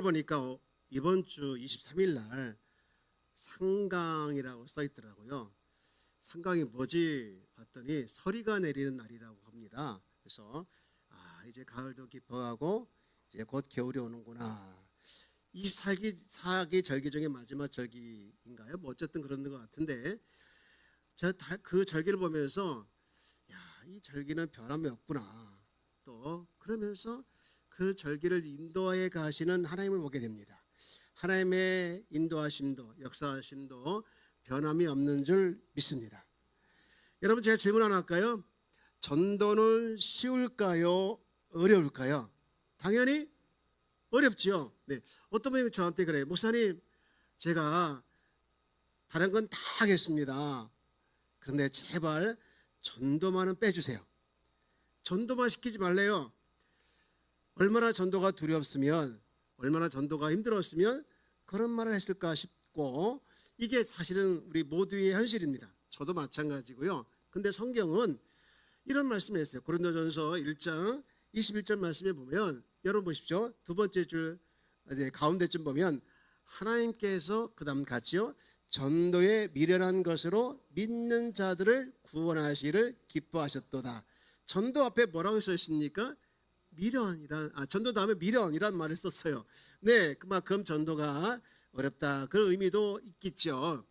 보니까 이번 주 23일 날 상강이라고 써 있더라고요. 상강이 뭐지 봤더니 서리가 내리는 날이라고 합니다. 그래서 이제 가을도 깊어가고 이제 곧 겨울이 오는구나. 24기 절기 중에 마지막 절기인가요? 뭐 어쨌든 그런 것 같은데 그 절기를 보면서 이 절기는 변함이 없구나. 또 그러면서 그 절기를 인도해 가시는 하나님을 보게 됩니다. 하나님의 인도하심도 역사하심도 변함이 없는 줄 믿습니다. 여러분, 제가 질문 하나 할까요? 전도는 쉬울까요? 어려울까요? 당연히 어렵지요. 네. 어떤 분이 저한테 그래요. 목사님, 제가 다른 건 다 하겠습니다. 그런데 제발 전도만은 빼주세요. 전도만 시키지 말래요. 얼마나 전도가 두렵으면, 얼마나 전도가 힘들었으면 그런 말을 했을까 싶고, 이게 사실은 우리 모두의 현실입니다. 저도 마찬가지고요. 근데 성경은 이런 말씀을 했어요. 고린도전서 1장 21절 말씀에 보면, 여러분 보십시오. 두 번째 줄 이제 가운데쯤 보면 하나님께서 그다음 같이요, 전도에 미련한 것으로 믿는 자들을 구원하시기를 기뻐하셨도다. 전도 앞에 뭐라고 써 있습니까? 미련이란, 전도 다음에 미련이란 말을 썼어요. 네, 그만큼 전도가 어렵다, 그런 의미도 있겠죠.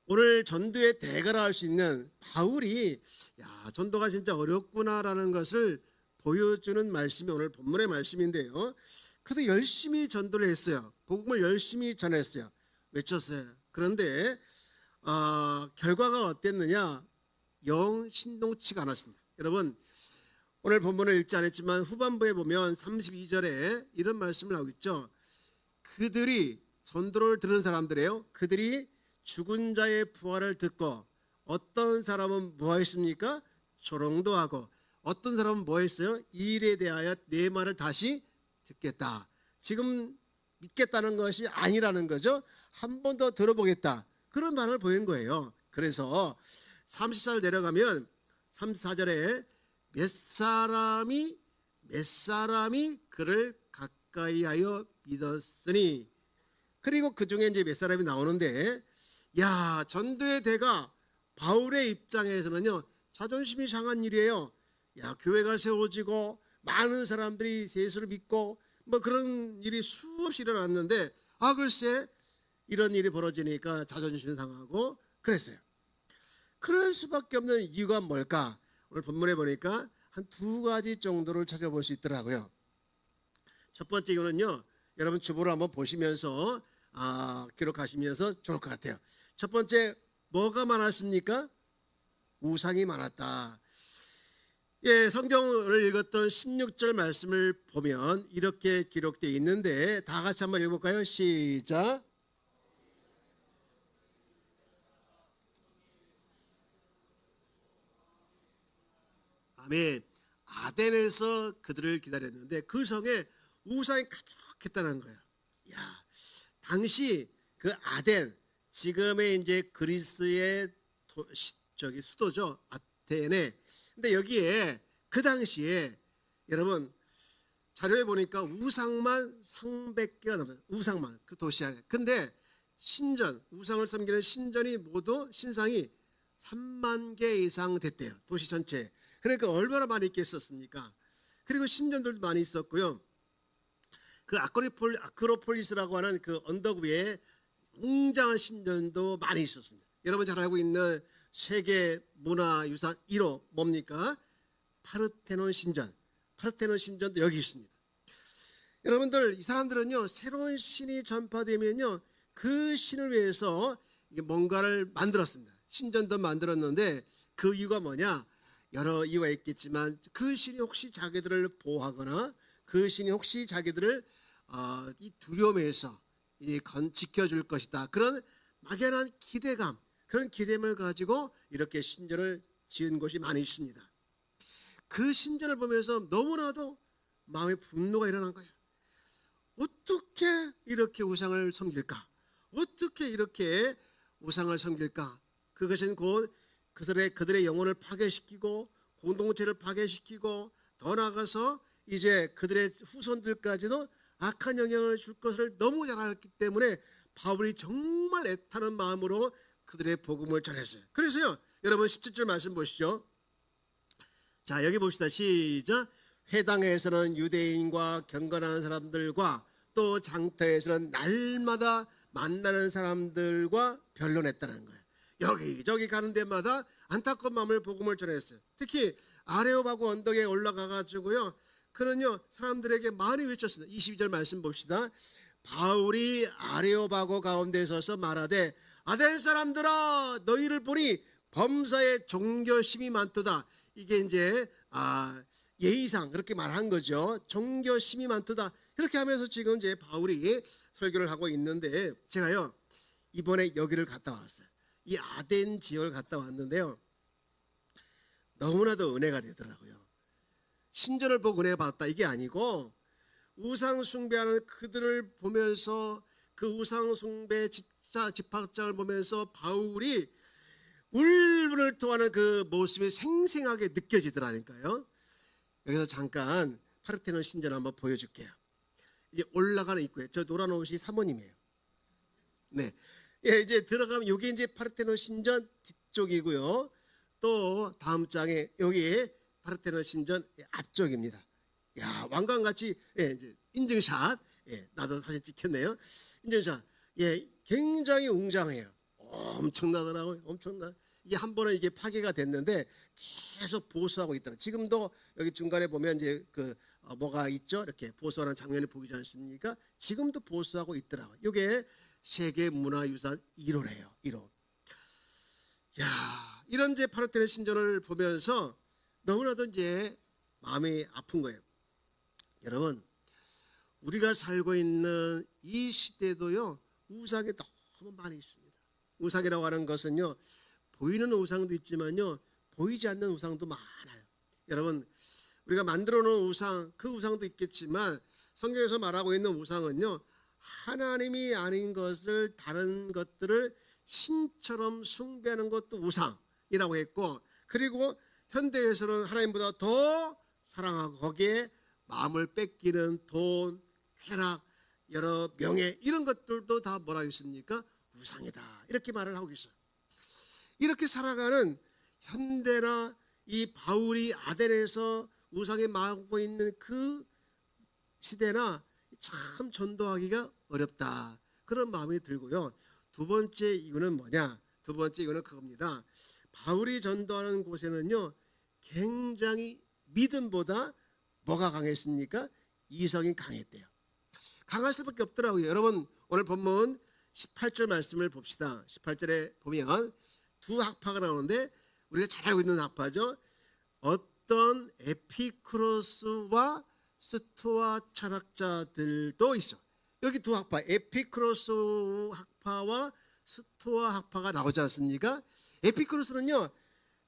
오늘 전도의 대가라 할 수 있는 바울이 전도가 진짜 어렵구나라는 것을 보여주는 말씀이 오늘 본문의 말씀인데요. 그래도 열심히 전도를 했어요. 복음을 열심히 전했어요. 외쳤어요. 그런데 결과가 어땠느냐? 영 신동치가 않았습니다. 여러분, 오늘 본문을 읽지 않았지만 후반부에 보면 32절에 이런 말씀을 하고 있죠. 그들이, 전도를 들은 사람들이에요. 그들이 죽은 자의 부활을 듣고, 어떤 사람은 뭐 했습니까? 조롱도 하고, 어떤 사람은 뭐 했어요? 이 일에 대하여 내 말을 다시 듣겠다. 지금 믿겠다는 것이 아니라는 거죠. 한 번 더 들어보겠다, 그런 말을 보인 거예요. 그래서 34절 내려가면 34절에 몇 사람이 그를 가까이 하여 믿었으니, 그리고 그 중에 이제 몇 사람이 나오는데, 전도의 대가 바울의 입장에서는요, 자존심이 상한 일이에요. 교회가 세워지고 많은 사람들이 예수를 믿고 뭐 그런 일이 수없이 일어났는데, 글쎄 이런 일이 벌어지니까 자존심이 상하고 그랬어요. 그럴 수밖에 없는 이유가 뭘까? 오늘 본문에 보니까 한 두 가지 정도를 찾아볼 수 있더라고요. 첫 번째 이유는요, 여러분 주보를 한번 보시면서 기록하시면서 좋을 것 같아요. 첫 번째, 뭐가 많았습니까? 우상이 많았다. 성경을 읽었던 16절 말씀을 보면 이렇게 기록되어 있는데, 다 같이 한번 읽어볼까요? 시작. 아멘. 아덴에서 그들을 기다렸는데 그 성에 우상이 가득했다는 거예요. 당시 그 아덴, 지금의 이제 그리스의 수도죠, 아테네. 근데 여기에 그 당시에 여러분 자료에 보니까 우상만 300개가 넘어요. 우상만, 그 도시 안에. 근데 신전, 우상을 섬기는 신전이 모두 신상이 3만 개 이상 됐대요, 도시 전체에. 그러니까 얼마나 많이 있겠었습니까? 그리고 신전들도 많이 있었고요. 그 아크로폴리스라고 하는 그 언덕 위에 웅장한 신전도 많이 있었습니다. 여러분 잘 알고 있는 세계 문화유산 1호 뭡니까? 파르테논 신전. 파르테논 신전도 여기 있습니다. 여러분들, 이 사람들은요, 새로운 신이 전파되면요, 그 신을 위해서 뭔가를 만들었습니다. 신전도 만들었는데 그 이유가 뭐냐? 여러 이유가 있겠지만 그 신이 혹시 자기들을 보호하거나 그 신이 혹시 자기들을 이 두려움에서 지켜줄 것이다, 그런 막연한 기대감, 그런 기대감을 가지고 이렇게 신전을 지은 곳이 많이 있습니다. 그 신전을 보면서 너무나도 마음에 분노가 일어난 거예요. 어떻게 이렇게 우상을 섬길까? 어떻게 이렇게 우상을 섬길까? 그것은 곧 그들의 영혼을 파괴시키고 공동체를 파괴시키고 더 나아가서 이제 그들의 후손들까지도 악한 영향을 줄 것을 너무 잘 알았기 때문에 바울이 정말 애타는 마음으로 그들의 복음을 전했어요. 그래서요, 여러분 17절 말씀 보시죠. 자, 여기 봅시다. 시작. 회당에서는 유대인과 경건한 사람들과 또 장터에서는 날마다 만나는 사람들과 변론했다는 거예요. 여기저기 가는 데마다 안타까운 마음을 복음을 전했어요. 특히 아레오바고 언덕에 올라가 가지고요, 그는요 사람들에게 많이 외쳤습니다. 22절 말씀 봅시다. 바울이 아레오바고 가운데 서서 말하되 아덴 사람들아, 너희를 보니 범사에 종교심이 많도다. 이게 이제 예의상 그렇게 말한 거죠. 종교심이 많도다. 이렇게 하면서 지금 이제 바울이 설교를 하고 있는데, 제가요 이번에 여기를 갔다 왔어요. 이 아덴 지역을 갔다 왔는데요, 너무나도 은혜가 되더라고요. 신전을 보고 은혜 받았다 이게 아니고, 우상 숭배하는 그들을 보면서, 그 우상 숭배 집합장을 보면서 바울이 울분을 토하는 그 모습이 생생하게 느껴지더라니까요. 여기서 잠깐 파르테논 신전 한번 보여줄게요. 이제 올라가는 입구에 저 노란 옷이 사모님이에요. 네, 예, 이제 들어가면 여기 이제 파르테논 신전 뒤쪽이고요. 또 다음 장에 여기 파르테논 신전 앞쪽입니다. 야, 왕관같이, 예, 이제 인증샷. 예, 나도 사진 찍혔네요. 인증샷. 예, 굉장히 웅장해요. 엄청나더라고요. 엄청나. 이게 한 번은 이게 파괴가 됐는데 계속 보수하고 있더라고요. 지금도 여기 중간에 보면 이제 뭐가 있죠? 이렇게 보수하는 장면이 보이지 않습니까? 지금도 보수하고 있더라고요. 이게 세계 문화유산 1호래요. 1호. 야, 이런 이제 파르테논 신전을 보면서 너무나도 이제 마음이 아픈 거예요. 여러분, 우리가 살고 있는 이 시대도요, 우상이 너무 많이 있습니다. 우상이라고 하는 것은요, 보이는 우상도 있지만요, 보이지 않는 우상도 많아요. 여러분, 우리가 만들어 놓은 우상, 그 우상도 있겠지만 성경에서 말하고 있는 우상은요, 하나님이 아닌 것을, 다른 것들을 신처럼 숭배하는 것도 우상이라고 했고, 그리고 현대에서는 하나님보다 더 사랑하고 거기에 마음을 뺏기는 돈, 쾌락, 여러 명예, 이런 것들도 다 뭐라 했습니까? 우상이다, 이렇게 말을 하고 있어요. 이렇게 살아가는 현대나 이 바울이 아덴에서 우상에 마고 있는 그 시대나 참 전도하기가 어렵다, 그런 마음이 들고요. 두 번째 이유는 뭐냐? 두 번째 이유는 그겁니다. 바울이 전도하는 곳에는요, 굉장히 믿음보다 뭐가 강했습니까? 이성이 강했대요. 강할 수밖에 없더라고요. 여러분, 오늘 본문 18절 말씀을 봅시다. 18절에 보면 두 학파가 나오는데, 우리가 잘 알고 있는 학파죠. 어떤 에피쿠로스와 스토아 철학자들도 있어. 여기 두 학파, 에피쿠로스 학파와 스토아 학파가 나오지 않습니까? 에피쿠로스는요,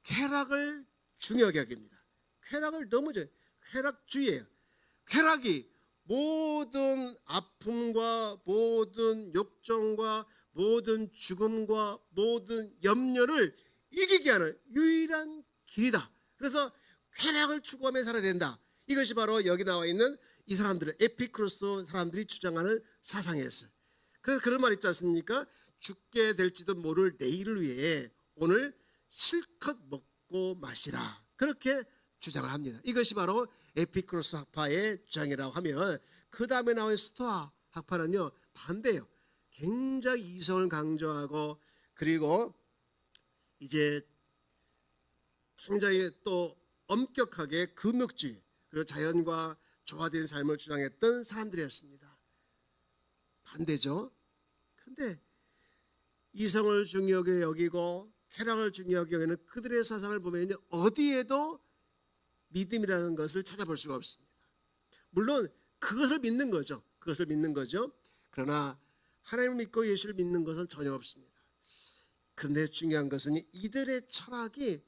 쾌락을 중요하게 여깁니다. 쾌락을 너무 좋아해요. 쾌락주의예요. 쾌락이 모든 아픔과 모든 욕정과 모든 죽음과 모든 염려를 이기게 하는 유일한 길이다. 그래서 쾌락을 추구하며 살아야 된다. 이것이 바로 여기 나와 있는 이 사람들의, 에피쿠로스 사람들이 주장하는 사상이었어요. 그래서 그런 말 있지 않습니까? 죽게 될지도 모를 내일을 위해 오늘 실컷 먹고 마시라, 그렇게 주장을 합니다. 이것이 바로 에피쿠로스 학파의 주장이라고 하면, 그 다음에 나온 스토아 학파는요, 반대예요. 굉장히 이성을 강조하고, 그리고 이제 굉장히 또 엄격하게 금욕주의, 그리고 자연과 조화된 삶을 주장했던 사람들이었습니다. 반대죠. 근데 이성을 중요하게 여기고 쾌락을 중요하게 여기는 그들의 사상을 보면 어디에도 믿음이라는 것을 찾아볼 수가 없습니다. 물론 그것을 믿는 거죠. 그것을 믿는 거죠. 그러나 하나님을 믿고 예수를 믿는 것은 전혀 없습니다. 그런데 중요한 것은 이들의 철학이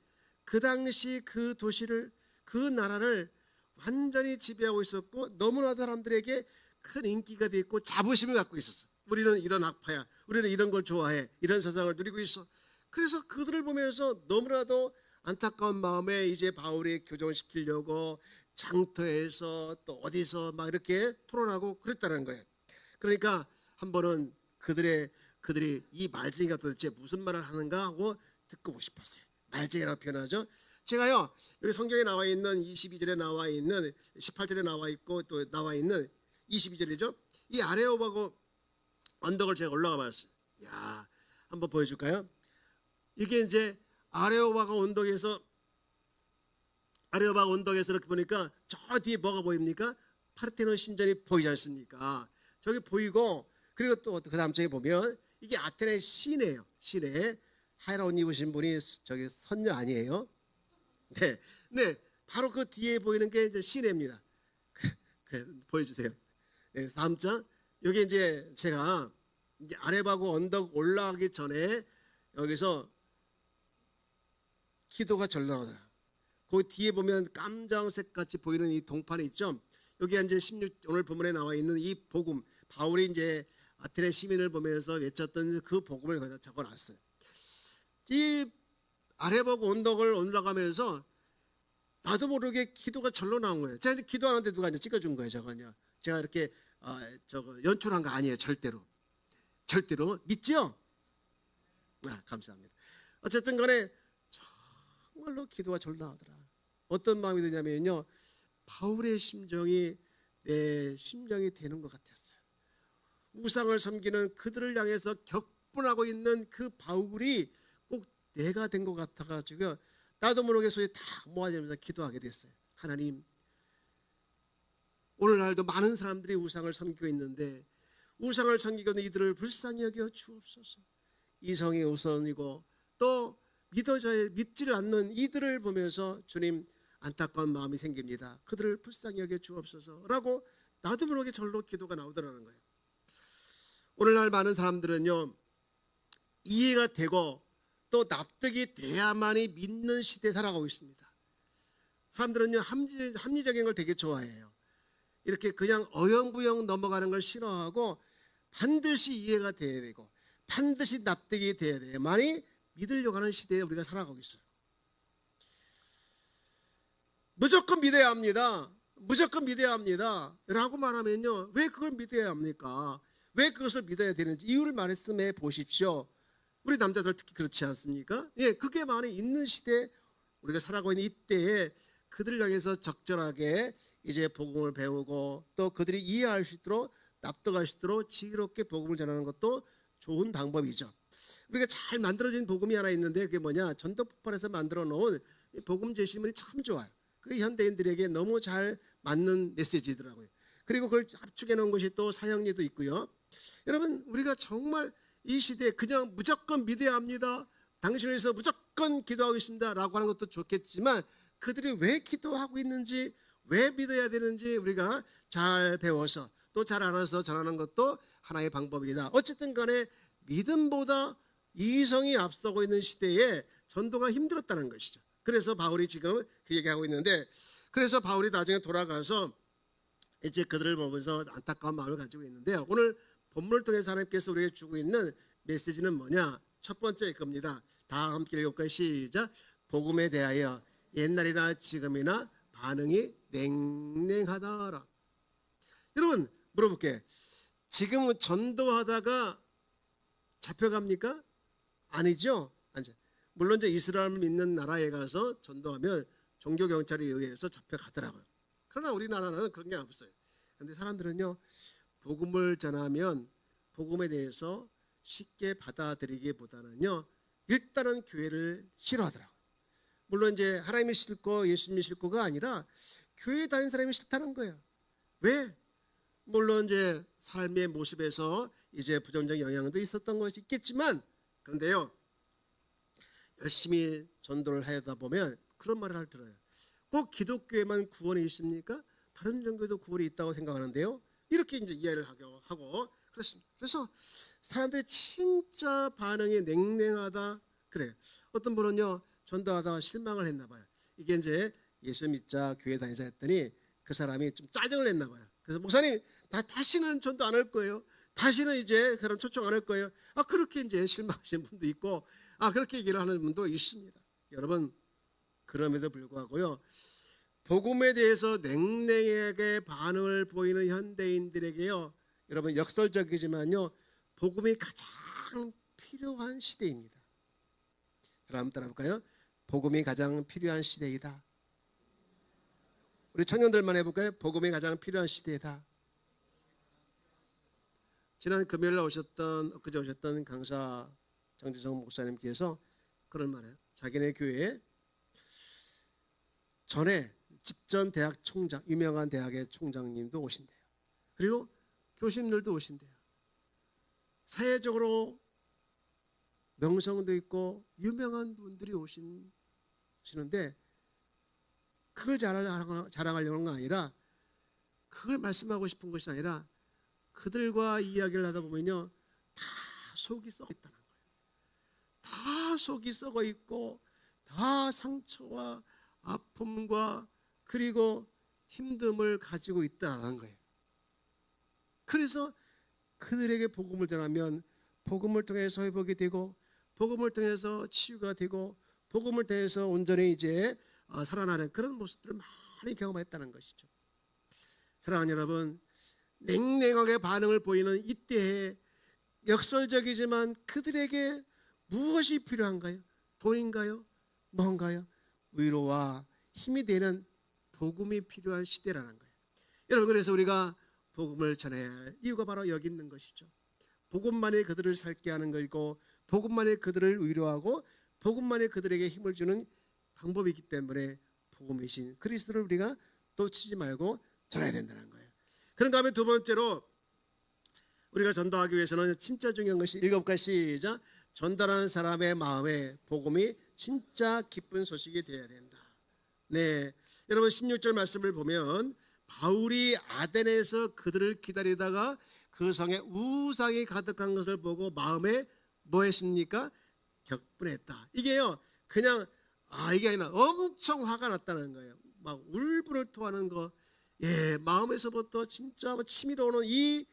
그 당시 그 도시를, 그 나라를 완전히 지배하고 있었고, 너무나 사람들에게 큰 인기가 되어 있고 자부심을 갖고 있었어요. 우리는 이런 학파야, 우리는 이런 걸 좋아해, 이런 세상을 누리고 있어. 그래서 그들을 보면서 너무나도 안타까운 마음에 이제 바울이 교정시키려고 장터에서 또 어디서 막 이렇게 토론하고 그랬다는 거예요. 그러니까 한 번은 그들이 이 말쟁이가 도대체 무슨 말을 하는가 하고 듣고 보고 싶었어요. 말쟁이라고 표현하죠. 제가요 여기 성경에 나와 있는 22절에 나와 있는 18절에 나와 있고 또 나와 있는 22절이죠. 이 아레오바고 언덕을 제가 올라가 봤어요. 야, 한번 보여줄까요? 이게 이제 아레오바고 언덕에서 이렇게 보니까 저 뒤에 뭐가 보입니까? 파르테논 신전이 보이지 않습니까? 저기 보이고, 그리고 또 그 다음 장에 보면 이게 아테네 시내예요. 시내. 하얀 옷 입으신 분이 저기 선녀 아니에요? 네, 네, 바로 그 뒤에 보이는 게 이제 시내입니다. 보여주세요. 네, 다음 장. 여기 이제 제가 이제 아레바고 언덕 올라가기 전에 여기서 기도가 절로 나오더라. 그 뒤에 보면 깜장색 같이 보이는 이 동판이 있죠. 여기 이제 16 오늘 본문에 나와 있는 이 복음, 바울이 이제 아테네 시민을 보면서 외쳤던 그 복음을 거기다 적어놨어요. 이 아레바고 언덕을 올라가면서 나도 모르게 기도가 절로 나온 거예요. 제가 이제 기도하는데 누가 이제 찍어준 거예요. 저거요. 제가 이렇게 저거 연출한 거 아니에요. 절대로 믿죠? 감사합니다. 어쨌든 간에 정말로 기도가 절로 나오더라. 어떤 마음이 드냐면요, 바울의 심정이 내 심정이 되는 것 같았어요. 우상을 섬기는 그들을 향해서 격분하고 있는 그 바울이 꼭 내가 된 것 같아가지고 나도 모르게 손이 탁 모아지면서 기도하게 됐어요. 하나님, 오늘날도 많은 사람들이 우상을 섬기고 있는데 우상을 섬기고 있는 이들을 불쌍히 여겨 주옵소서. 이성이 우선이고 또 믿지를 않는 이들을 보면서 주님 안타까운 마음이 생깁니다. 그들을 불쌍히 여겨 주옵소서라고 나도 모르게 절로 기도가 나오더라는 거예요. 오늘날 많은 사람들은요, 이해가 되고 또 납득이 돼야만이 믿는 시대에 살아가고 있습니다. 사람들은요, 합리적인 걸 되게 좋아해요. 이렇게 그냥 어영부영 넘어가는 걸 싫어하고 반드시 이해가 돼야 되고 반드시 납득이 돼야 돼야만이 믿으려고 하는 시대에 우리가 살아가고 있어요. 무조건 믿어야 합니다. 무조건 믿어야 합니다 라고 말하면요, 왜 그걸 믿어야 합니까? 왜 그것을 믿어야 되는지 이유를 말씀해 보십시오. 우리 남자들 특히 그렇지 않습니까? 예, 그게 많이 있는 시대에 우리가 살아가고 있는 이때에 그들을 향해서 적절하게 이제 복음을 배우고 또 그들이 이해할 수 있도록 납득할 수 있도록 지혜롭게 복음을 전하는 것도 좋은 방법이죠. 우리가 잘 만들어진 복음이 하나 있는데 그게 뭐냐, 전도폭발에서 만들어 놓은 복음 제시문이 참 좋아요. 그게 현대인들에게 너무 잘 맞는 메시지더라고요. 그리고 그걸 압축해 놓은 것이 또 사형리도 있고요. 여러분, 우리가 정말 이 시대에 그냥 무조건 믿어야 합니다, 당신을 위해서 무조건 기도하고 있습니다 라고 하는 것도 좋겠지만 그들이 왜 기도하고 있는지, 왜 믿어야 되는지 우리가 잘 배워서 또 잘 알아서 전하는 것도 하나의 방법이다. 어쨌든 간에 믿음보다 이성이 앞서고 있는 시대에 전도가 힘들었다는 것이죠. 그래서 바울이 지금 그 얘기하고 있는데, 그래서 바울이 나중에 돌아가서 이제 그들을 보면서 안타까운 마음을 가지고 있는데요, 오늘 본문을 통해서 하나님께서 우리에게 주고 있는 메시지는 뭐냐? 첫 번째 겁니다. 다 함께 읽을까요? 시작. 복음에 대하여 옛날이나 지금이나 반응이 냉랭하다라. 여러분, 물어볼게요. 지금 전도하다가 잡혀갑니까? 아니죠. 물론 이제 이스라엘을 믿는 나라에 가서 전도하면 종교 경찰에 의해서 잡혀가더라고요. 그러나 우리나라는 그런 게 없어요. 그런데 사람들은요, 복음을 전하면 복음에 대해서 쉽게 받아들이기보다는요, 일단은 교회를 싫어하더라고요. 물론 이제 하나님이 싫고 예수님이 싫고가 아니라 교회 다니는 사람이 싫다는 거예요. 왜? 물론 이제 삶의 모습에서 이제 부정적 영향도 있었던 것이 있겠지만, 그런데요, 열심히 전도를 하다 보면 그런 말을 들어요. 꼭 기독교에만 구원이 있습니까? 다른 종교도 구원이 있다고 생각하는데요, 이렇게 이제 이해를 하고 그렇습니다. 그래서 사람들이 진짜 반응이 냉랭하다 그래요. 어떤 분은요, 전도하다가 실망을 했나 봐요. 이게 이제 예수 믿자 교회 다니자 했더니 그 사람이 좀 짜증을 냈나 봐요. 그래서 목사님, 다시는 전도 안 할 거예요. 다시는 이제 사람 초청 안 할 거예요. 그렇게 이제 실망하시는 분도 있고, 그렇게 얘기를 하는 분도 있습니다. 여러분, 그럼에도 불구하고요, 복음에 대해서 냉랭하게 반응을 보이는 현대인들에게요, 여러분 역설적이지만요, 복음이 가장 필요한 시대입니다. 한번 따라볼까요? 복음이 가장 필요한 시대이다. 우리 청년들만 해볼까요? 복음이 가장 필요한 시대이다. 지난 금요일 엊그제 오셨던 강사 정지성 목사님께서 그런 말이에요. 자기네 교회에 전에 집전 대학 총장, 유명한 대학의 총장님도 오신대요. 그리고 교수님들도 오신대요. 사회적으로 명성도 있고 유명한 분들이 오시는데 그걸 자랑하려는 건 아니라, 그걸 말씀하고 싶은 것이 아니라, 그들과 이야기를 하다 보면요, 다 속이 썩어 있다는 거예요. 다 속이 썩어 있고 다 상처와 아픔과 그리고 힘듦을 가지고 있다는 거예요. 그래서 그들에게 복음을 전하면 복음을 통해서 회복이 되고, 복음을 통해서 치유가 되고, 복음을 통해서 온전히 이제 살아나는 그런 모습들을 많이 경험했다는 것이죠. 사랑하는 여러분, 냉랭하게 반응을 보이는 이때에 역설적이지만 그들에게 무엇이 필요한가요? 돈인가요? 뭔가요? 위로와 힘이 되는 복음이 필요한 시대라는 거예요. 여러분, 그래서 우리가 복음을 전해야 할 이유가 바로 여기 있는 것이죠. 복음만이 그들을 살게 하는 것이고, 복음만이 그들을 위로하고, 복음만이 그들에게 힘을 주는 방법이기 때문에 복음이신 그리스도를 우리가 놓치지 말고 전해야 된다는 거예요. 그런가 하면 두 번째로 우리가 전도하기 위해서는 진짜 중요한 것이, 읽어볼까요? 시작. 전달하는 사람의 마음에 복음이 진짜 기쁜 소식이 되어야 된다. 네, 여러분 16절 말씀을 보면 바울이 아덴에서 그들을 기다리다가 그 성에 우상이 가득한 것을 보고 마음에 뭐 했습니까? 격분했다. 이게요, 그냥 이게 아니라 엄청 화가 났다는 거예요. 막 울분을 토하는 거. 예, 마음에서부터 진짜 치밀어 오는 이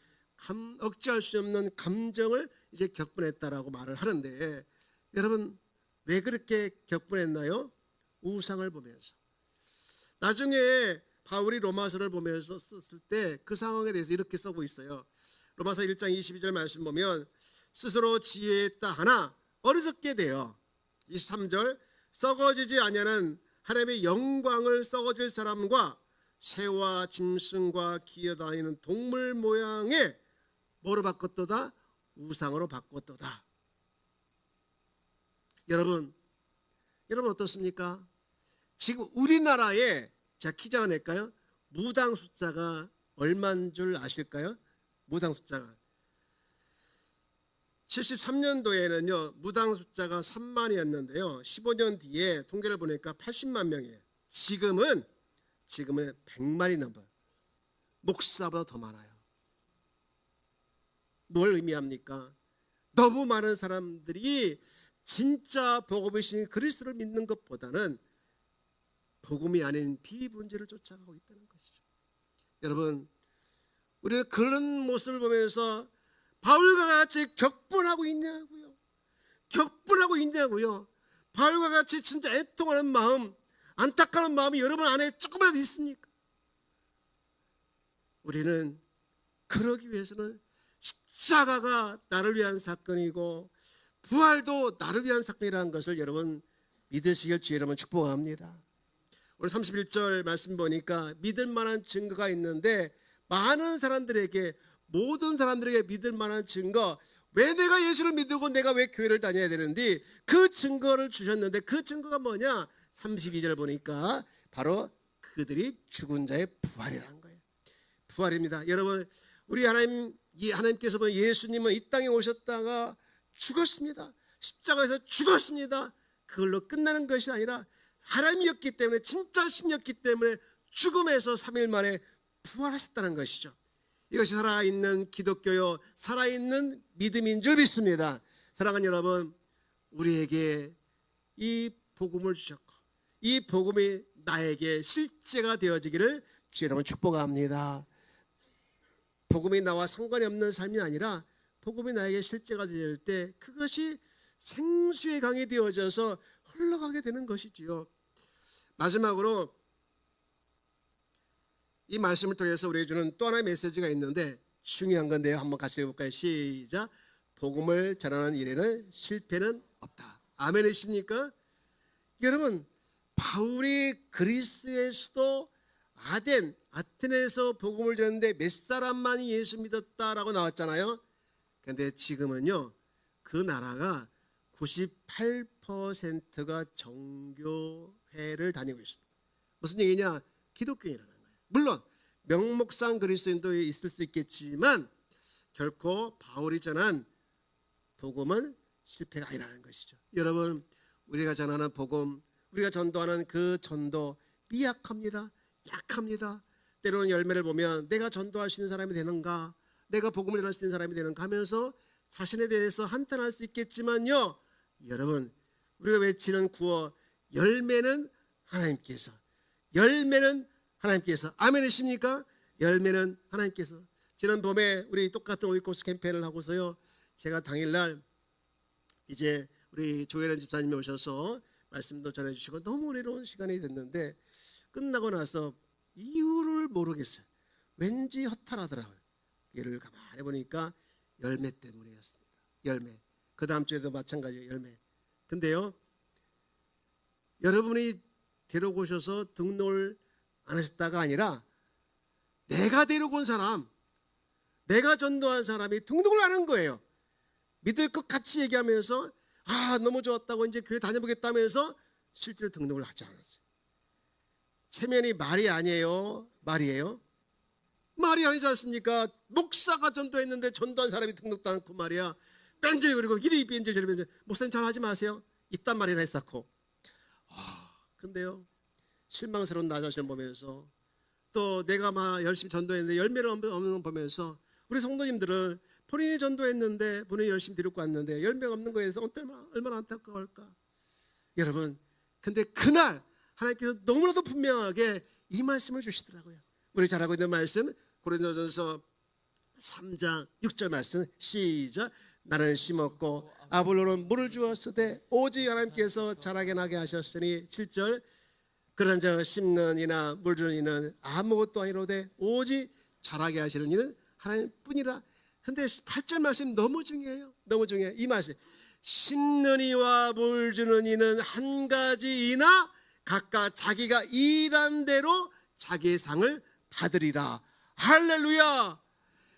억제할 수 없는 감정을 이제 격분했다라고 말을 하는데, 여러분 왜 그렇게 격분했나요? 우상을 보면서. 나중에 바울이 로마서를 보면서 썼을 때 그 상황에 대해서 이렇게 쓰고 있어요. 로마서 1장 22절 말씀 보면 스스로 지혜했다 하나 어리석게 되어, 23절 썩어지지 아니하는 하나님의 영광을 썩어질 사람과 새와 짐승과 기어다니는 동물 모양의 뭐로 바꿨도다? 우상으로 바꿨도다. 여러분 어떻습니까? 지금 우리나라에, 제가 퀴즈 하나 낼까요? 무당 숫자가 얼마인 줄 아실까요? 무당 숫자가 73년도에는요 무당 숫자가 3만이었는데요 15년 뒤에 통계를 보니까 80만 명이에요. 지금은 100만이 넘어요. 목사보다 더 많아요. 뭘 의미합니까? 너무 많은 사람들이 진짜 복음이신 그리스도를 믿는 것보다는 복음이 아닌 비본질을 쫓아가고 있다는 것이죠. 여러분, 우리는 그런 모습을 보면서 바울과 같이 격분하고 있냐고요. 격분하고 있냐고요. 바울과 같이 진짜 애통하는 마음, 안타까운 마음이 여러분 안에 조금이라도 있습니까? 우리는 그러기 위해서는 십자가가 나를 위한 사건이고 부활도 나를 위한 사건이라는 것을 여러분 믿으시길 주의 이름으로 축복합니다. 오늘 31절 말씀 보니까 믿을 만한 증거가 있는데, 많은 사람들에게, 모든 사람들에게 믿을 만한 증거, 왜 내가 예수를 믿고 내가 왜 교회를 다녀야 되는지 그 증거를 주셨는데, 그 증거가 뭐냐? 32절 보니까 바로 그들이 죽은 자의 부활이라는 거예요. 부활입니다. 여러분, 우리 하나님께서 보면 예수님은 이 땅에 오셨다가 죽었습니다. 십자가에서 죽었습니다. 그걸로 끝나는 것이 아니라 하나님이었기 때문에, 진짜 신이었기 때문에 죽음에서 3일 만에 부활하셨다는 것이죠. 이것이 살아있는 기독교요, 살아있는 믿음인 줄 믿습니다. 사랑하는 여러분, 우리에게 이 복음을 주셨고 이 복음이 나에게 실제가 되어지기를 주의 이름으로 축복합니다. 복음이 나와 상관이 없는 삶이 아니라 복음이 나에게 실제가 될 때 그것이 생수의 강이 되어져서 흘러가게 되는 것이지요. 마지막으로 이 말씀을 통해서 우리에게 주는 또 하나의 메시지가 있는데 중요한 건데요. 한번 같이 읽어볼까요? 시작. 복음을 전하는 일에는 실패는 없다. 아멘이십니까? 여러분, 바울이 그리스의 수도 아테네에서 복음을 전했는데 몇 사람만이 예수 믿었다라고 나왔잖아요. 그런데 지금은요, 그 나라가 98%가 정교회를 다니고 있습니다. 무슨 얘기냐? 기독교인이라는 거예요. 물론 명목상 그리스도인도 있을 수 있겠지만 결코 바울이 전한 복음은 실패가 아니라는 것이죠. 여러분, 우리가 전하는 복음, 우리가 전도하는 그 전도 미약합니다. 약합니다. 때로는 열매를 보면 내가 전도할 수 있는 사람이 되는가, 내가 복음을 전할 수 있는 사람이 되는가 하면서 자신에 대해서 한탄할 수 있겠지만요, 여러분, 우리가 외치는 구호 열매는 하나님께서, 열매는 하나님께서. 아멘이십니까? 열매는 하나님께서. 지난 봄에 우리 똑같은 오이코스 캠페인을 하고서요, 제가 당일날 이제 우리 조혜련 집사님이 오셔서 말씀도 전해주시고 너무 은혜로운 시간이 됐는데 끝나고 나서 이유를 모르겠어요. 왠지 허탈하더라고요. 얘를 가만히 보니까 열매 때문이었습니다. 열매. 그 다음 주에도 마찬가지예요. 열매. 근데요, 여러분이 데리고 오셔서 등록을 안 하셨다가 아니라 내가 데리고 온 사람, 내가 전도한 사람이 등록을 안 한 거예요. 믿을 것 같이 얘기하면서 너무 좋았다고 이제 교회 다녀보겠다면서 실제로 등록을 하지 않았어요. 체면이 말이 아니에요? 말이에요? 말이 아니지 않습니까? 목사가 전도했는데 전도한 사람이 등록도 않고 말이야. 뺀질거리고 이리 뺀질거리면서 목사님 전하지 마세요. 이딴 말이나 했었고. 근데요, 실망스러운 나 자신을 보면서 또 내가 막 열심히 전도했는데 열매를 없는 걸 보면서 우리 성도님들은 본인이 전도했는데 본인이 열심히 데리고 왔는데 열매가 없는 거에서 얼마나 안타까울까. 여러분, 근데 그날 하나님께서 너무나도 분명하게 이 말씀을 주시더라고요. 우리 잘 알고 있는 말씀 고린도전서 3장 6절 말씀 시작. 나는 심었고 아볼로는 물을 주었으되 오직 하나님께서 자라게 나게 하셨으니 7절. 그런 자 심는 이나 물 주는 이는 아무것도 아니로되 오직 자라게 하시는 이는 하나님뿐이라. 근데 8절 말씀 너무 중요해요. 너무 중요해요. 이 말씀. 심는 이와 물 주는 이는 한 가지이나 각각 자기가 일한 대로 자기의 상을 받으리라. 할렐루야.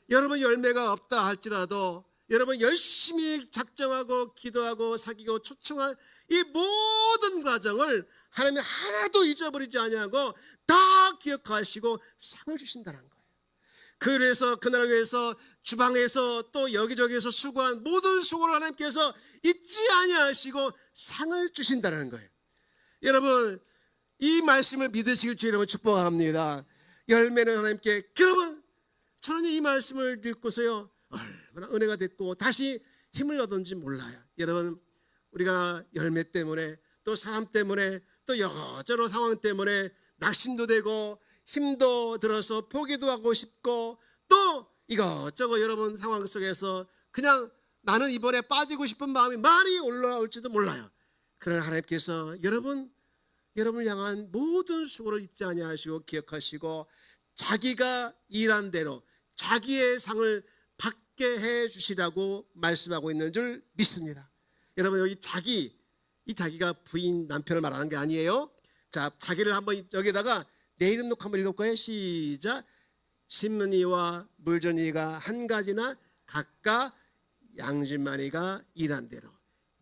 여러분, 열매가 없다 할지라도 여러분 열심히 작정하고 기도하고 사귀고 초청한 이 모든 과정을 하나님이 하나도 잊어버리지 아니하고 다 기억하시고 상을 주신다는 거예요. 그래서 그날을 위해서 주방에서 또 여기저기에서 수고한 모든 수고를 하나님께서 잊지 아니하시고 상을 주신다는 거예요. 여러분, 이 말씀을 믿으시길 주 이름으로 축복합니다. 열매는 하나님께. 여러분, 저는 이 말씀을 읽고서요 얼마나 은혜가 됐고 다시 힘을 얻었는지 몰라요. 여러분, 우리가 열매 때문에 또 사람 때문에 또 여러저러 상황 때문에 낙심도 되고 힘도 들어서 포기도 하고 싶고 또 이것저것 여러분 상황 속에서 그냥 나는 이번에 빠지고 싶은 마음이 많이 올라올지도 몰라요. 그러나 하나님께서 여러분을 향한 모든 수고를 잊지 아니하시고 기억하시고 자기가 일한 대로 자기의 상을 받게 해 주시라고 말씀하고 있는 줄 믿습니다. 여러분, 여기 이 자기가 부인 남편을 말하는 게 아니에요. 자, 자기를 한번 여기다가 내 이름 놓고 한번 읽어볼까요? 시작. 심는 이와 물 주는 이가 한 가지나 각각 양진만이가 일한 대로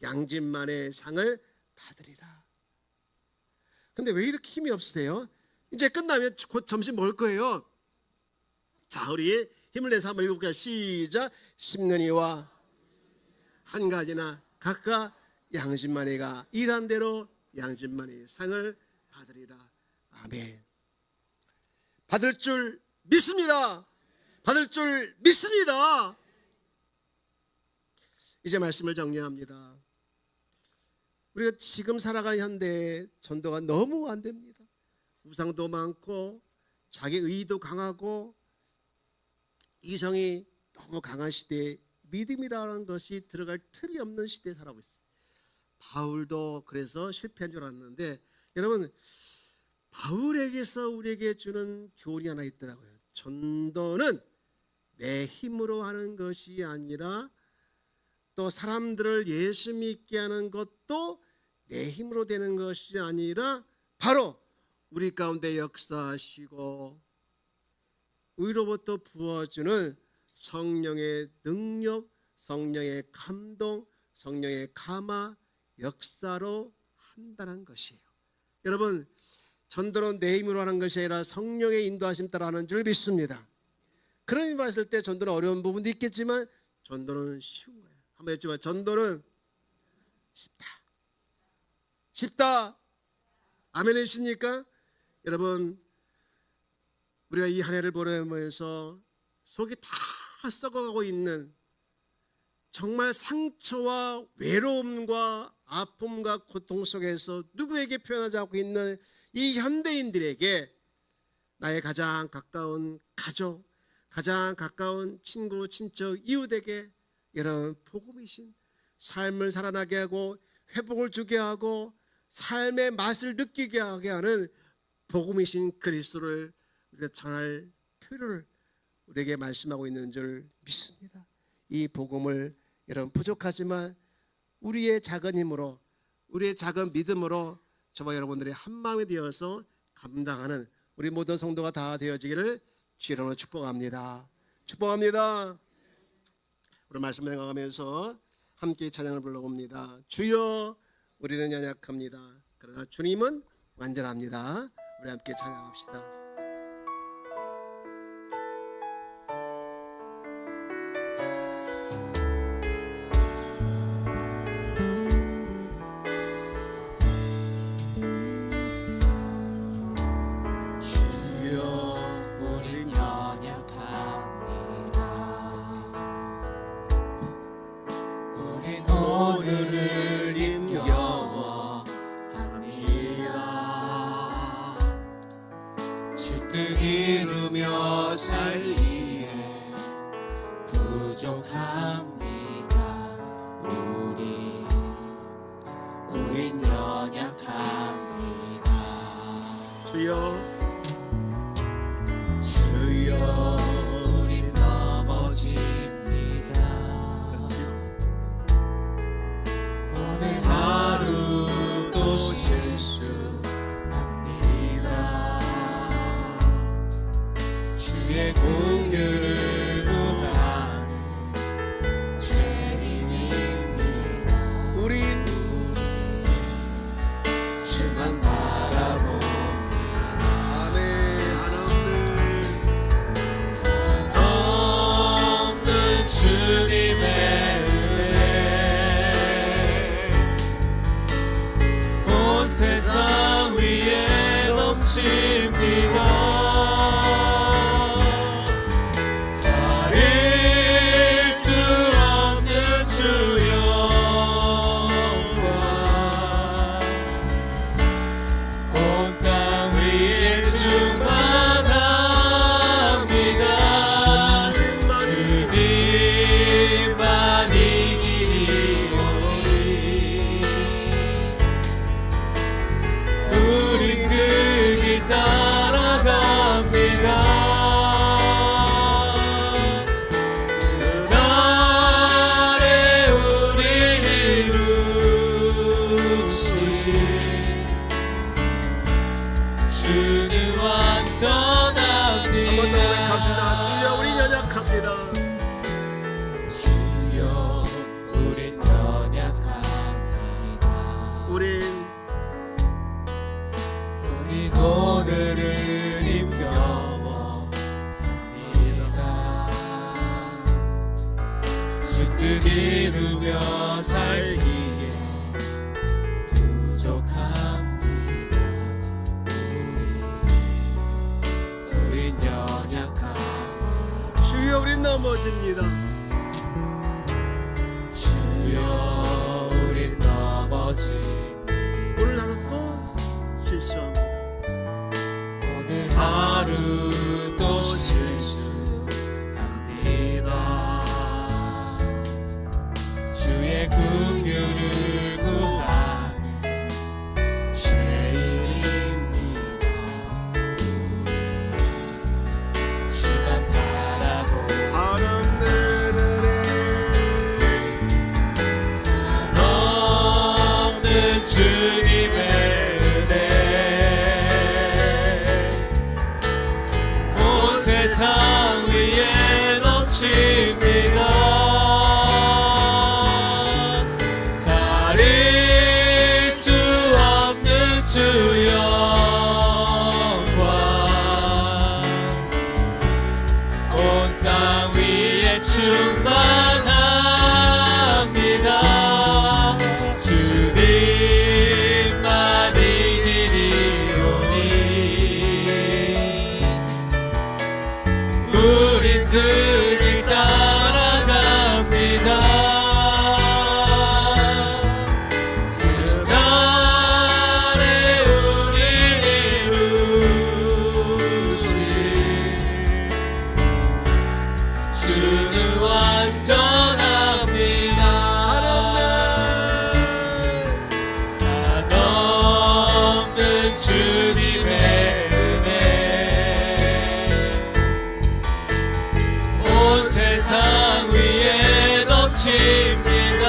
양진만의 상을 받으리라. 근데 왜 이렇게 힘이 없으세요? 이제 끝나면 곧 점심 먹을 거예요. 자, 우리 힘을 내서 한번 읽어볼까요? 시작. 심는 이와 한 가지나 각각 양진만이가 일한 대로 양진만의 상을 받으리라. 아멘. 받을 줄 믿습니다. 받을 줄 믿습니다. 이제 말씀을 정리합니다. 우리가 지금 살아가는 현대의 전도가 너무 안 됩니다. 우상도 많고 자기 의도 강하고 이성이 너무 강한 시대에 믿음이라는 것이 들어갈 틈이 없는 시대에 살아가고 있어요. 바울도 그래서 실패한 줄 알았는데 여러분, 바울에게서 우리에게 주는 교훈이 하나 있더라고요. 전도는 내 힘으로 하는 것이 아니라 또 사람들을 예수 믿게 하는 것도 내 힘으로 되는 것이 아니라 바로 우리 가운데 역사하시고 위로부터 부어주는 성령의 능력, 성령의 감동, 성령의 감화 역사로 한다는 것이에요. 여러분, 전도는 내 힘으로 하는 것이 아니라 성령의 인도하심 따라 하는 줄 믿습니다. 그런 의미 봤을 때 전도는 어려운 부분도 있겠지만 전도는 쉬운 거예요. 한번 여쭤봐요. 전도는 쉽다. 아멘이십니까? 여러분, 우리가 이 한 해를 보내면서 속이 다 썩어가고 있는 정말 상처와 외로움과 아픔과 고통 속에서 누구에게 표현하지 않고 있는 이 현대인들에게 나의 가장 가까운 가족, 가장 가까운 친구, 친척, 이웃에게 이런 복음이신 삶을 살아나게 하고 회복을 주게 하고 삶의 맛을 느끼게 하게 하는 복음이신 그리스도를 우리가 전할 필요를 우리에게 말씀하고 있는 줄 믿습니다. 이 복음을 여러분 부족하지만 우리의 작은 힘으로 우리의 작은 믿음으로 저와 여러분들이 한마음이 되어서 감당하는 우리 모든 성도가 다 되어지기를 주의 이름으로 축복합니다. 축복합니다. 우리 말씀을 생각하면서 함께 찬양을 불러봅니다. 주여 우리는 연약합니다. 그러나 주님은 완전합니다. 우리 함께 찬양합시다. 넘어집니다. 주여 우린 넘어집니다. 오늘 하루 또 실수합니다. 오늘 하루 또 실수합니다. 주의 긍휼을 구하는 죄인입니다. 주님의 은혜 온 세상 위에 넘칩니다. 가릴 수 없는 주 영광 온 땅 위에 충만합니다. 주님만 이기리오니 우린 그 길 따라갑니다. 그날에 우릴 이루신 주는 완전합니다. 한없는 주님의 은혜 온 세상 위에 넘칩니다.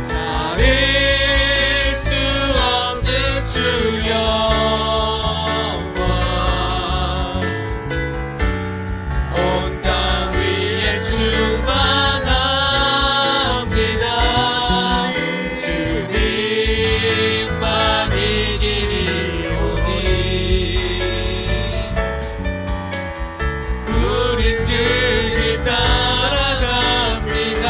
가릴 수 없는 주 영광 온 땅 위에 충만합니다. 주님만 이기리오니 우린 그 길 따라갑니다.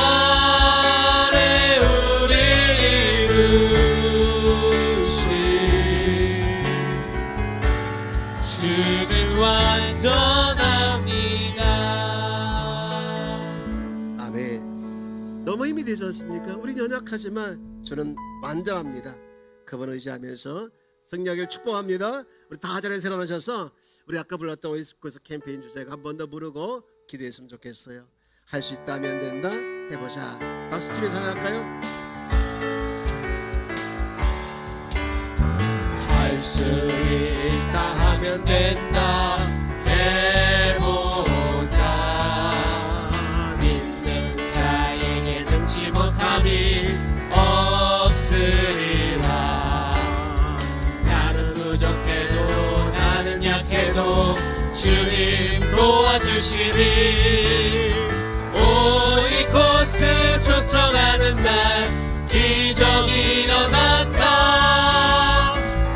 그날에 우릴 이루신 주는 완전합니다. 아멘. 너무 힘이 되지 않습니까? 우리 연약하지만 주는 완전합니다. 그분을 의지하면서 승리하기를 축복합니다. 우리 다 자리에 일어나셔서 우리 아까 불렀던 오이스코스 캠페인 주제가 한 번 더 부르고 기도했으면 좋겠어요. 할 수 있다면 된다. 해보자. 박수치면서 할까요? 할 수 있다 하면 된다. 해보자. 믿는 자에게 능치 못함이 없으리라. 나는 부족해도 나는 약해도 주님 도와주시니 오이코스 초청하는 날 기적이 일어난다.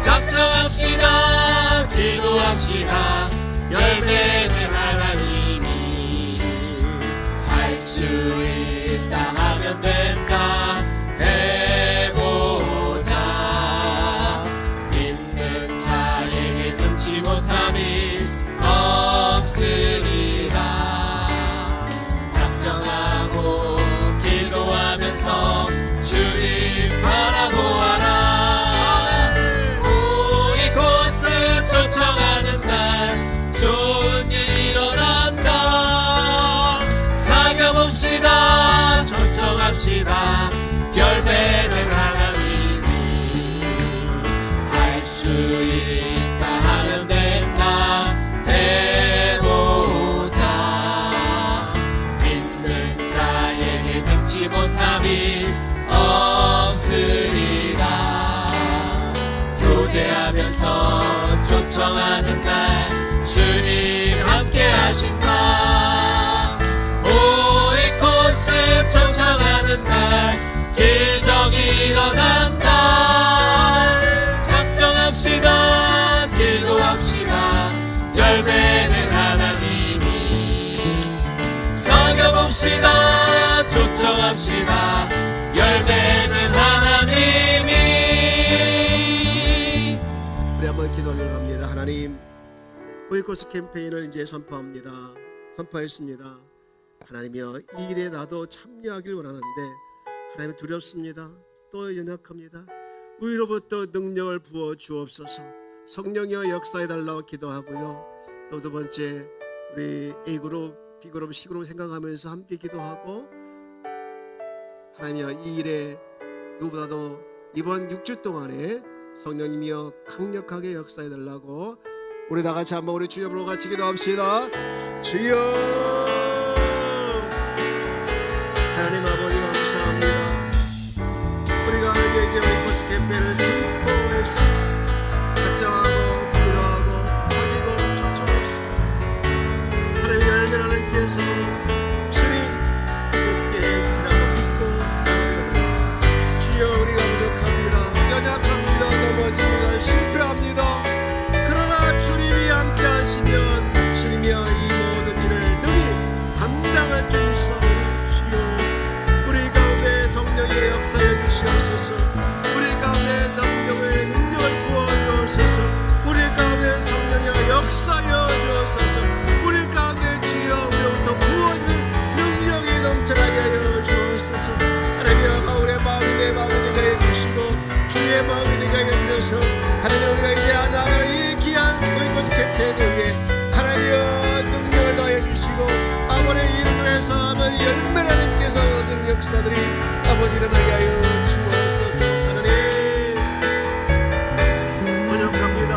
작정합시다. 기도합시다. 열매는 하나님이 할 수 있다 하면 된다. 해보자. 믿는 자에게 능치 못함이 없으리라. 작정하고 기도하면서 주님 바라보아라. 오이코스 초청하는 날 좋은 일 일어난다. 사겨봅시다. 초청합시다. 열매는 하나님이 할 수 있다 하면 된다. 해보자. 믿는 자에게 능치 못함이 없으리라. 교제하면서 초청하는 날 주님 함께 하신다. 오이코스 초청하는 날 기적이 일어난다. 작정합시다. 기도합시다. 열매는 하나님이 사겨봅시다. 초청합시다. 열매는 하나님이. 우리 한번 기도하기로 합니다. 하나님, 오이코스 캠페인을 이제 선포합니다. 선포했습니다. 하나님이여, 이 일에 나도 참여하길 원하는데 하나님 두렵습니다. 또 연약합니다. 위로부터 능력을 부어 주옵소서. 성령이여 역사해달라고 기도하고요. 또 두 번째, 우리 A그룹, B그룹, C그룹 생각하면서 함께 기도하고, 하나님이여 이 일에 누구보다도 이번 6주 동안에 성령님이여 강력하게 역사해달라고 우리 다 같이 한번 우리 주여 부르고 같이 기도합시다. 주여 하나님 아버지 감사합니다. 우리가 하나님의 이제 웨이퍼스 캠페인을 선포해서 작정하고 기도하고 사귀고 초청합시다. 하나님 열매 하나님께서 주님 함께 해주시라고 믿고 나아가는 주여 우리가 부족합니다. 연약합니다. 넘어집니다. 실패합니다. 그러나 주님이 함께 하시면 주님이여 이 모든 일을 능히 감당할 줄 믿사오시오. 우리 가운데 성령의 역사해 주시옵소서. 우리 가운데 성령의 능력을 부어주옵소서. 우리 가운데 성령의 역사여 주옵소서. 우리 가운데 주여 우리로부터 부어지는 능력이 넘쳐나게 하여 주옵소서. 하나님여 우리의 마음이 내 마음이 되게 해주시고 주의 마음이 되게 해주셔서 하나님 우리가 이제 나아가는 이 귀한 웨이퍼스 캠페인을 위해 하나님여 능력을 더해주시고 아버지의 이름 통해서 아버지 열매를 하나님께서 얻는 역사들이 아버지 일어나게 하여 주옵소서. 하나님 번역합니다.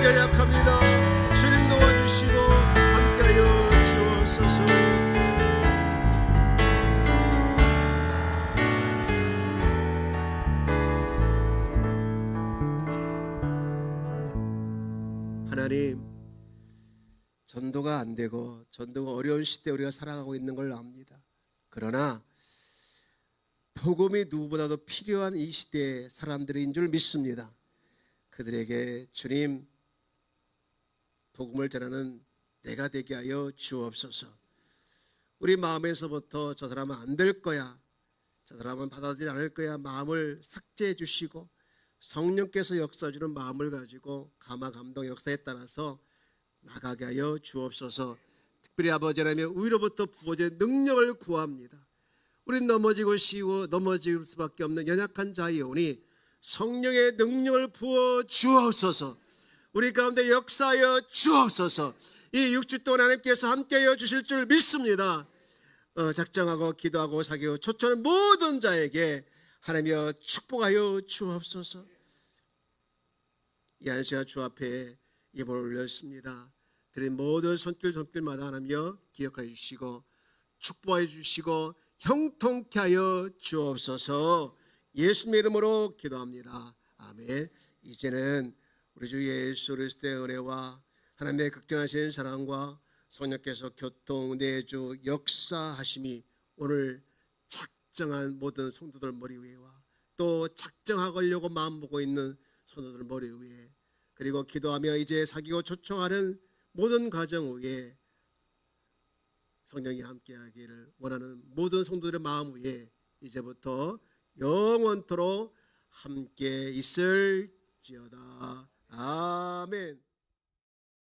연약합니다. 주님 도와주시고 함께하여 주옵소서. 하나님 전도가 안 되고 전도가 어려운 시대에 우리가 살아가고 있는 걸 압니다. 그러나 복음이 누구보다도 필요한 이 시대의 사람들인 줄 믿습니다. 그들에게 주님 복음을 전하는 내가 되게 하여 주옵소서. 우리 마음에서부터 저 사람은 안 될 거야, 저 사람은 받아들이지 않을 거야 마음을 삭제해 주시고 성령께서 역사주는 마음을 가지고 감화 감동 역사에 따라서 나가게 하여 주옵소서. 특별히 아버지 하나님 위로부터 부어진 능력을 구합니다. 우린 넘어지고 쉬고 넘어질 수밖에 없는 연약한 자이오니 성령의 능력을 부어 주옵소서. 우리 가운데 역사하여 주옵소서. 이 6주 동안 하나님께서 함께하여 주실 줄 믿습니다. 작정하고 기도하고 사귀고 초청하는 모든 자에게 하나님이여 축복하여 주옵소서. 이 안시가 주 앞에 예물을 올렸습니다. 드린 모든 손길마다 하나님이여 기억하여 주시고 축복하여 주시고 형통케 하여 주옵소서. 예수님의 이름으로 기도합니다. 아멘. 이제는 우리 주 예수 그리스도의 은혜와 하나님의 극진하신 사랑과 성령께서 교통 내주 역사하심이 오늘 작정한 모든 성도들 머리 위에와 또 작정하려고 마음 먹고 있는 성도들 머리 위에 그리고 기도하며 이제 사귀고 초청하는 모든 가정 위에 성령이 함께하기를 원하는 모든 성도들의 마음 위에 이제부터 영원토록 함께 있을지어다. 아멘.